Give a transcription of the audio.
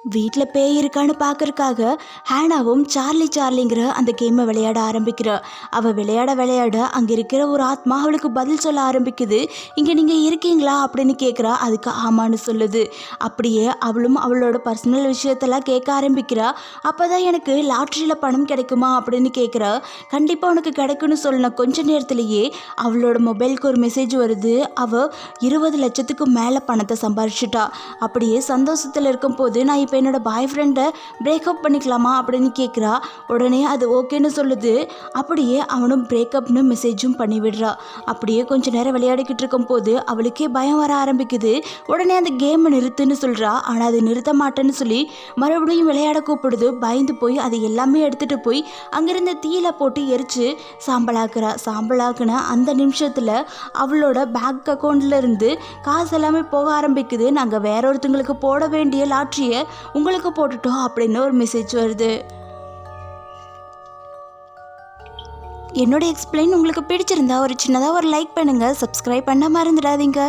வீட்டில் பேய் இருக்கான்னு பார்க்கறக்காக ஹேனாவும் சார்லிங்கிற அந்த கேமை விளையாட ஆரம்பிக்கிறா. அவள் விளையாட அங்கே இருக்கிற ஒரு ஆத்மா அவளுக்கு பதில் சொல்ல ஆரம்பிக்குது. இங்கே நீங்கள் இருக்கீங்களா அப்படின்னு கேட்குறா. அதுக்கு ஆமான்னு சொல்லுது. அப்படியே அவளும் அவளோட பர்சனல் விஷயத்தெல்லாம் கேட்க ஆரம்பிக்கிறா. அப்போ தான் எனக்கு லாட்ரியில் பணம் கிடைக்குமா அப்படின்னு கேட்குறா. கண்டிப்பாக உனக்கு கிடைக்குன்னு சொல்லின கொஞ்ச நேரத்திலேயே அவளோட மொபைலுக்கு ஒரு மெசேஜ் வருது. அவள் 20 லட்சத்துக்கு மேலே பணத்தை சம்பாரிச்சிட்டா. அப்படியே சந்தோஷத்தில் இருக்கும்போது நான் இப்போ என்னோட பாய் ஃப்ரெண்டை பிரேக்கப் பண்ணிக்கலாமா அப்படின்னு கேட்குறா. உடனே அது ஓகேன்னு சொல்லுது. அப்படியே அவனும் பிரேக்கப்னு மெசேஜும் பண்ணிவிடுறா. அப்படியே கொஞ்ச நேரம் விளையாடிக்கிட்டு இருக்கும்போது அவளுக்கே பயம் வர ஆரம்பிக்குது. உடனே அந்த கேமை நிறுத்துன்னு சொல்கிறா. ஆனால் அது நிறுத்த மாட்டேன்னு சொல்லி மறுபடியும் விளையாட கூப்பிடுது. பயந்து போய் அது எல்லாமே எடுத்துகிட்டு போய் அங்கிருந்த தீயில போட்டு எரித்து சாம்பலாக்குன அந்த நிமிஷத்தில் அவளோட பேங்க் அக்கௌண்ட்ல இருந்து காசு எல்லாமே போக ஆரம்பிக்குது. நாங்கள் வேற ஒருத்தங்களுக்கு போட வேண்டிய லாட்ரியை உங்களுக்கு போட்டுட்டோம் அப்படின்னு ஒரு மெசேஜ் வருது. என்னோட எக்ஸ்பிளைன் உங்களுக்கு பிடிச்சிருந்தா ஒரு சின்னதாக ஒரு லைக் பண்ணுங்கள். சப்ஸ்கிரைப் பண்ண மறந்துடாதீங்க.